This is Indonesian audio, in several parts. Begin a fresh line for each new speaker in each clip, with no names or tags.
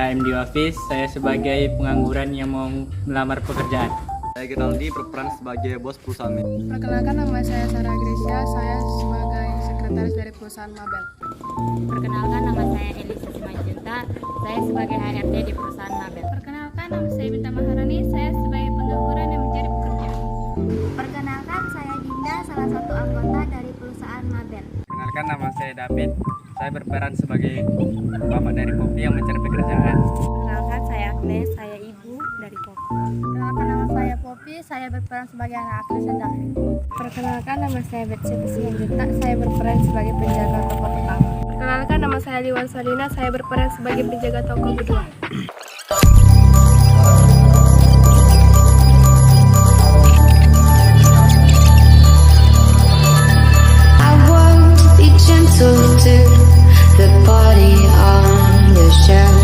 saya MD Hafiz, saya sebagai pengangguran yang mau melamar pekerjaan.
Saya Geraldi berperan sebagai bos perusahaan ini.
Perkenalkan, nama saya Sarah Gracia, saya sebagai sekretaris dari perusahaan Mabel.
Perkenalkan, nama saya Elisa Simanjunta, saya sebagai HRD di perusahaan Mabel.
Perkenalkan, nama saya Binta Maharani, saya sebagai pengangguran yang mencari pekerjaan.
Perkenalkan, saya Dinda, salah satu anggota dari perusahaan Mabel.
Perkenalkan, nama saya David, saya berperan sebagai bapak dari Kopi yang mencari pekerjaan.
Perkenalkan, saya Agnes, saya ibu dari Kopi.
Perkenalkan, nama saya Poppy, saya berperan sebagai anak Agnes dan David.
Perkenalkan, nama saya Betsy Simanjunta, saya berperan sebagai penjaga toko pertama. Perkenalkan, nama saya Liwan Salina, saya berperan sebagai penjaga toko kedua.
I won't be gentle to the body on the shelf.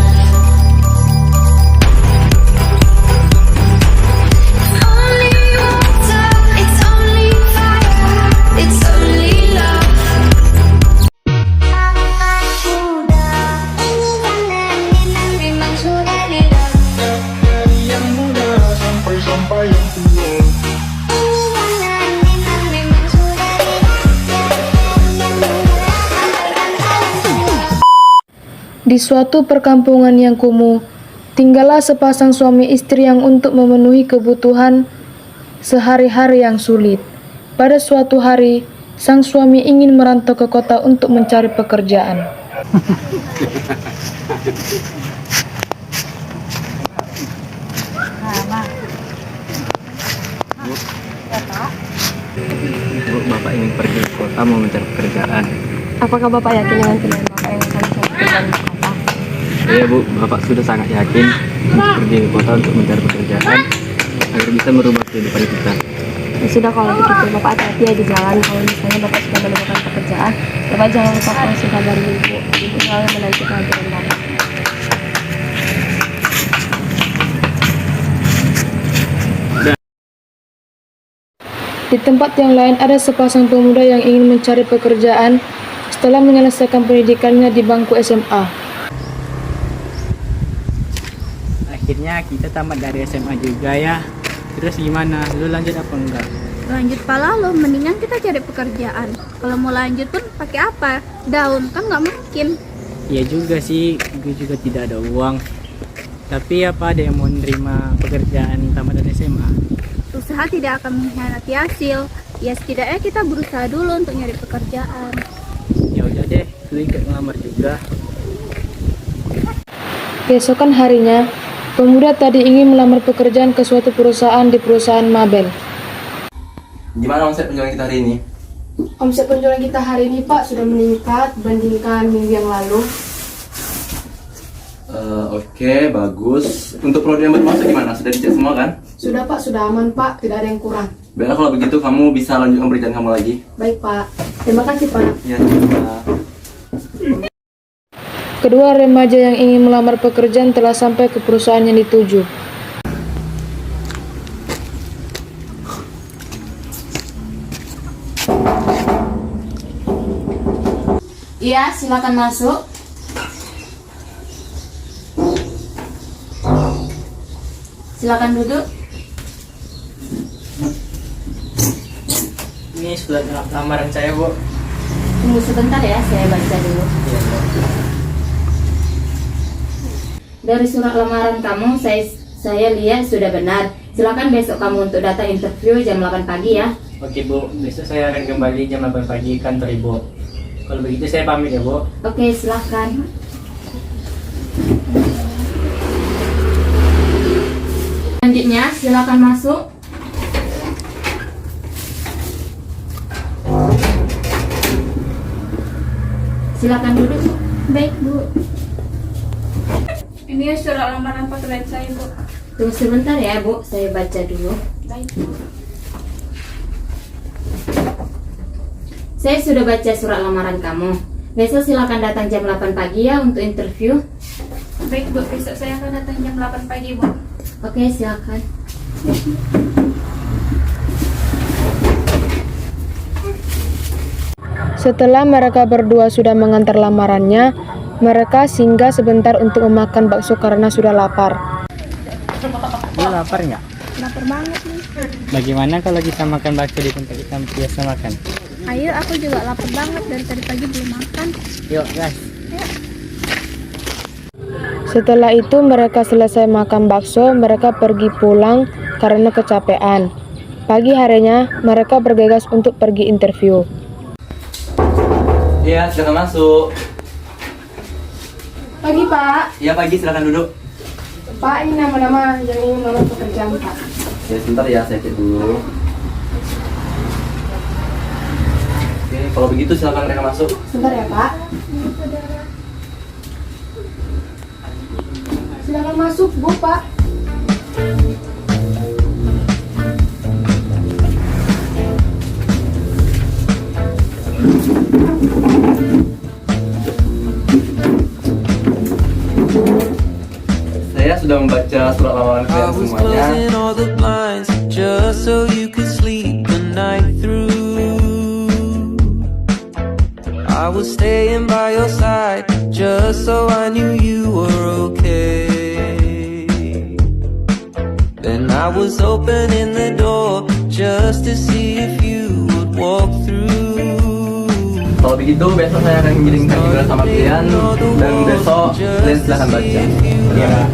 Only water, it's only fire, it's only love. Memang sudah dilakukan
yang muda sampai yang tua.
memang sudah
Di suatu perkampungan yang kumuh, tinggallah sepasang suami istri yang untuk memenuhi kebutuhan sehari-hari yang sulit. Pada suatu hari, sang suami ingin merantau ke kota untuk mencari pekerjaan.
Bu, Bapak ingin pergi ke kota mau mencari pekerjaan.
Apakah Bapak yakin dengan pilihan Bapak yang akan mencari pekerjaan di kota?
Iya Bu, Bapak sudah sangat yakin pergi ke kota untuk mencari pekerjaan agar bisa merubah kehidupan kita.
Ya sudah, kalau begitu Bapak hati-hati ya di jalan. Kalau misalnya Bapak sudah menemukan pekerjaan, Bapak jangan lupa langsung kabari Ibu. Ibu selalu menanti kehadiran Bapak. Di tempat yang lain ada sepasang pemuda yang ingin mencari pekerjaan setelah menyelesaikan pendidikannya di bangku SMA.
Akhirnya kita tamat dari SMA juga ya. Terus gimana? Lu lanjut apa enggak?
Lanjut pala lo, mendingan kita cari pekerjaan. Kalau mau lanjut pun pakai apa? Daun, kan nggak mungkin.
Iya juga sih, gue juga tidak ada uang. Tapi apa ada yang mau nerima pekerjaan tamat dari SMA?
Usaha tidak akan mengkhianati hasil. Ya setidaknya kita berusaha dulu untuk nyari pekerjaan.
Ya udah deh, gue ikut ngelamar juga.
Keesokan harinya, pemuda tadi ingin melamar pekerjaan ke suatu perusahaan di perusahaan Mabel.
Gimana omset penjualan kita hari ini?
Omset penjualan kita hari ini, Pak, sudah meningkat dibandingkan minggu yang lalu.
Oke, bagus. Untuk produk yang baru masuk gimana? Sudah dicek semua kan?
Sudah, Pak, sudah aman, Pak, tidak ada yang kurang.
Baiklah kalau begitu kamu bisa lanjutkan pekerjaan kamu lagi.
Baik, Pak. Terima kasih, Pak.
Ya, coba.
Kedua remaja yang ingin melamar pekerjaan telah sampai ke perusahaan yang dituju.
Iya, silakan masuk. Silakan duduk.
Ini surat lamaran saya, Bu.
Tunggu sebentar ya, saya baca dulu. Dari surat lamaran kamu, saya lihat sudah benar. Silakan besok kamu untuk datang interview jam 8 pagi ya.
Oke Bu, besok saya akan kembali jam 8 pagi ke kantor Ibu. Kalau begitu saya pamit ya Bu.
Oke, silakan. Selanjutnya, silakan masuk. Silakan duduk, Bu.
Baik, Bu. Ini surat lamaran pekerjaan saya, Bu.
Tunggu sebentar ya, Bu. Saya baca dulu.
Baik, Bu.
Saya sudah baca surat lamaran kamu. Besok silakan datang jam 8 pagi ya untuk interview.
Baik, Bu. Besok saya akan datang jam 8 pagi, Bu.
Oke, silakan.
Setelah mereka berdua sudah mengantar lamarannya, Mereka singgah sebentar untuk memakan bakso karena sudah lapar.
Lu lapar nggak?
Lapar banget nih.
Bagaimana kalau kita makan bakso di tempat kita biasa makan?
Ayo, aku juga lapar banget dari tadi pagi belum makan.
Yuk guys.
Setelah itu mereka selesai makan bakso, mereka pergi pulang karena kecapean. Pagi harinya, mereka bergegas untuk pergi interview.
Iya, silakan masuk.
Pagi Pak.
Iya pagi, silakan duduk.
Pak, ini nama-nama yang ingin melamar pekerjaan Pak.
Ya sebentar ya, saya cek dulu. Oke, kalau begitu silakan mereka masuk.
Sebentar ya Pak. Silakan masuk Bu Pak.
Saya sudah membaca surat lamaran kalian semuanya.
All the blinds just so you could sleep the night through. I was staying by your side just so I knew you were okay. Then I was opening the door just to see if you would walk through.
Kalau begitu besok saya akan mengirimkan email sama kalian dan besok kalian silahkan baca. Ya.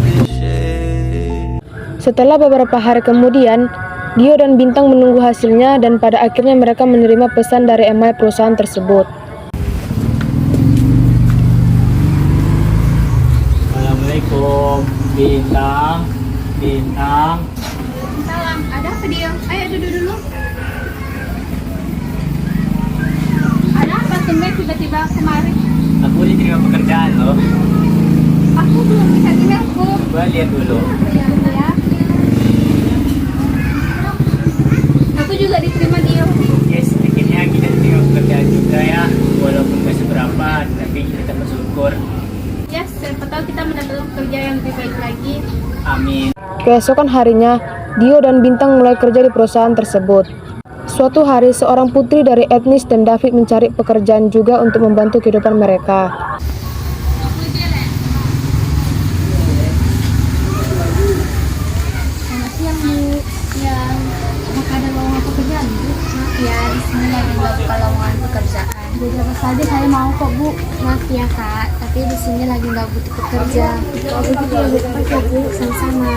Setelah beberapa hari kemudian, Dio dan Bintang menunggu hasilnya dan pada akhirnya mereka menerima pesan dari email perusahaan tersebut.
Assalamualaikum. Bintang.
Salam, ada apa dia? Ayo duduk dulu. Ada apa tumben tiba-tiba kemarin?
Aku diterima pekerjaan loh.
Aku belum bisa emailku.
Coba lihat dulu.
Ya. Aku juga diterima dia.
Yes, akhirnya kita diterima pekerjaan juga ya. Walaupun gak seberapa, tapi kita bersyukur.
Ya, siapa tahu kita mendapatkan kerja yang lebih baik lagi.
Amin.
Keesokan harinya, Dio dan Bintang mulai kerja di perusahaan tersebut. Suatu hari, seorang putri dari etnis dan David mencari pekerjaan juga untuk membantu kehidupan mereka.
Selamat siang Bu. Ya, apakah ada lowongan pekerjaan Bu? Maaf ya, di sini lagi nggak buka lowongan pekerjaan. Jadi apa saja saya mau kok Bu. Maaf ya Kak, tapi di sini lagi nggak butuh pekerja. Oh begitu ya Bu, apa Bu? Sama-sama.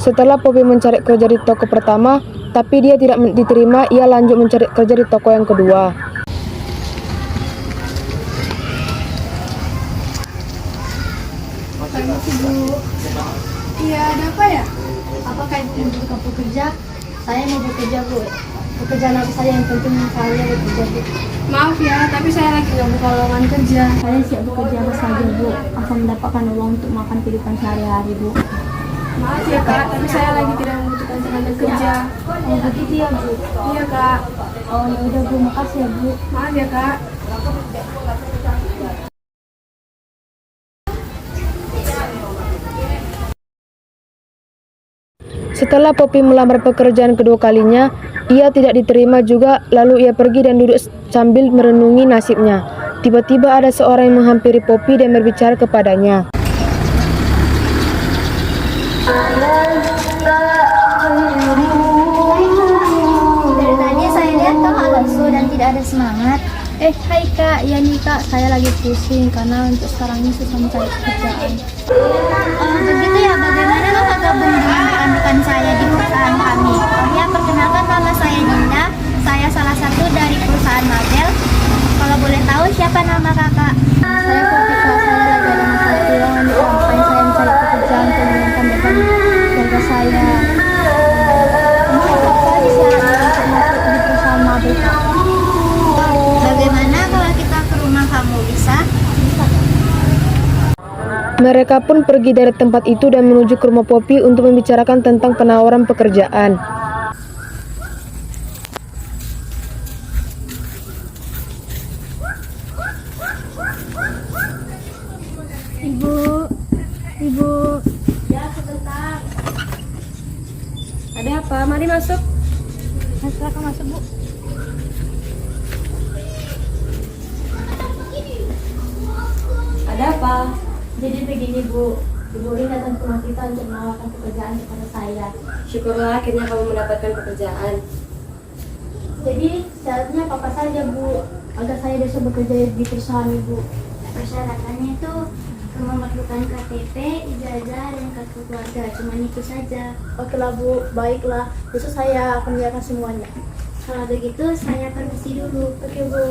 Setelah Poppy mencari kerja di toko pertama, tapi dia tidak diterima, ia lanjut mencari kerja di toko yang kedua.
Permisi Bu. Iya, ada apa ya? Apakah Ibu buka pekerja? Saya mau bekerja Bu. Pekerjaan apa saja yang penting saya bekerja Bu. Maaf ya, tapi saya lagi nggak buka lowongan kerja. Saya siap bekerja apa saja Bu. Asal mendapatkan uang untuk makan kehidupan sehari-hari Bu. Maaf ya Kak, tapi saya lagi tidak membutuhkan tenaga kerja. Oh begitu ya Bu? Iya Kak. Oh ya udah Bu, makasih ya Bu. Maaf ya Kak.
Setelah Poppy melamar pekerjaan kedua kalinya, ia tidak diterima juga, lalu ia pergi dan duduk sambil merenungi nasibnya. Tiba-tiba ada seorang yang menghampiri Poppy dan berbicara kepadanya.
Dari tadi saya lihat kamu agak lesu dan tidak ada semangat. Hai Kak, ya nih Kak, saya lagi pusing karena untuk sekarang ini susah mencari pekerjaan. Oh begitu ya, bagaimana Kakak gabung dengan rekan-rekan saya di perusahaan kami? Oh ya, perkenalkan nama saya Dinda, saya salah satu dari perusahaan Mabel. Kalau boleh tahu siapa nama Kakak? Saya Poppy Kak, saya lagi ada masalah keuangan nih Kak, makanya saya mencari pekerjaan untuk mengenyangkan beban keluarga saya. Mungkin apa aja syaratnya untuk masuk di perusahaan Mabel Kak? Bagaimana kalau kita ke rumah kamu, bisa?
Mereka pun pergi dari tempat itu dan menuju ke rumah Poppy untuk membicarakan tentang penawaran pekerjaan.
Ibu. Ya, sebentar.
masuk.
Silakan masuk, Bu.
Ada apa? Jadi begini Bu, Ibu Rin datang ke rumah kita untuk menawarkan pekerjaan kepada saya.
Syukurlah akhirnya kamu mendapatkan pekerjaan.
Jadi syaratnya apa saja, Bu, agar saya bisa bekerja di perusahaan Ibu? Persyaratannya itu memerlukan KTP, ijazah, dan kartu keluarga. Cuma itu saja. Oke lah, Bu, baiklah. Besok saya akan mengerjakan semuanya. Kalau begitu saya permisi dulu. Oke, Bu.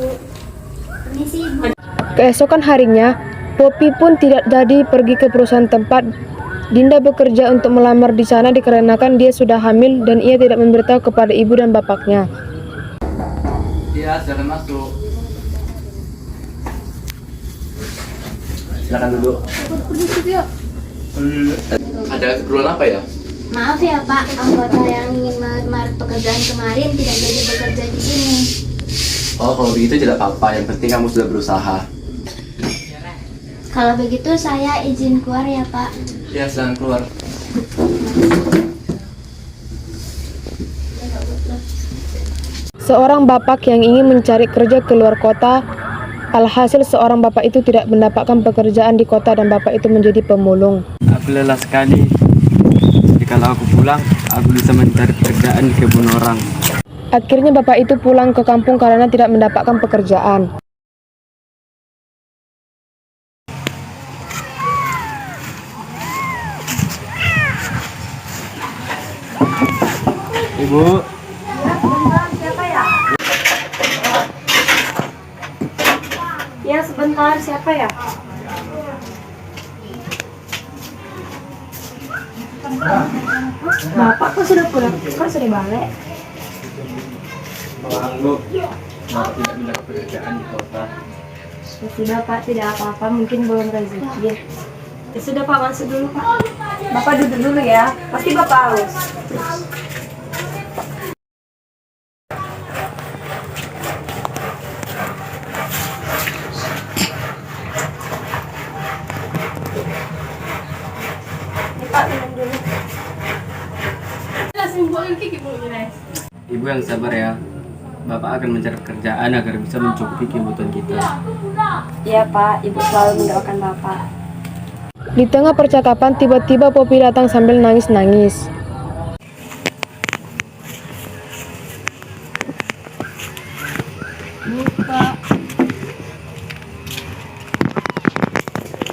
Permisi, Bu.
Keesokan harinya, Poppy pun tidak jadi pergi ke perusahaan tempat Dinda bekerja untuk melamar di sana dikarenakan dia sudah hamil dan ia tidak memberitahu kepada ibu dan bapaknya.
Iya, silakan masuk. Silakan duduk. Ada keperluan apa ya?
Maaf ya, Pak. Anggota yang ingin melamar pekerjaan kemarin tidak jadi bekerja di sini.
Oh, kalau begitu tidak apa-apa. Yang penting kamu sudah berusaha.
Kalau begitu saya izin keluar ya, Pak.
Ya, silakan keluar.
Seorang bapak yang ingin mencari kerja ke luar kota, alhasil seorang bapak itu tidak mendapatkan pekerjaan di kota dan bapak itu menjadi pemulung.
Aku lelah sekali. Jadi kalau aku pulang, aku bisa mencari pekerjaan di kebun orang.
Akhirnya bapak itu pulang ke kampung karena tidak mendapatkan pekerjaan.
Ibu,
Ya sebentar, siapa ya? Bapak kok sudah pulang? Kok sudah balik?
Bu, Bapak tidak mendapat pekerjaan di kota.
Ya sudah Pak, tidak apa-apa, mungkin belum rezeki. Ya sudah Pak, masuk dulu Pak. Bapak duduk dulu ya, pasti Bapak haus.
Ibu yang sabar ya. Bapak akan mencari pekerjaan agar bisa mencukupi kebutuhan kita.
Iya Pak, Ibu selalu mendoakan Bapak. Di tengah percakapan, tiba-tiba Poppy datang sambil nangis-nangis.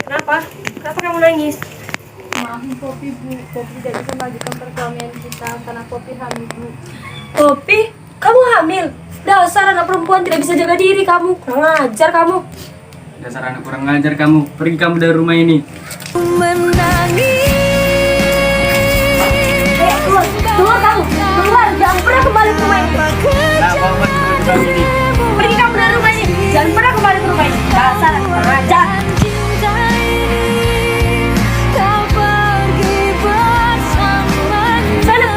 Kenapa? Kenapa kamu nangis?
Maafin Poppy, Bu. Poppy tidak bisa melanjutkan perkahwinan kita karena Poppy hamil, Bu.
Poppy, kamu hamil? Dasar anak perempuan tidak bisa jaga diri kamu. Kurang ajar kamu.
Dasar anak kurang ngajar kamu. Pergi kamu dari rumah ini.
Keluar kamu, keluar, jangan pernah kembali ke rumah ini.
Nah, Bapak di rumah ini.
Pergi kamu dari rumah ini, jangan pernah kembali ke rumah ini. Dasar anak kurang ajar. Sana,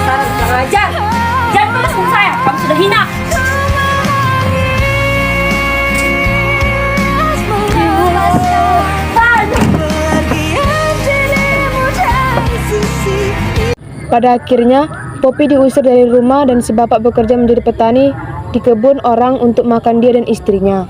sekarang kurang ajar. Jangan pernah sama saya, kamu sudah hina. Pada akhirnya, Poppy diusir dari rumah dan si bapak bekerja menjadi petani di kebun orang untuk makan dia dan istrinya.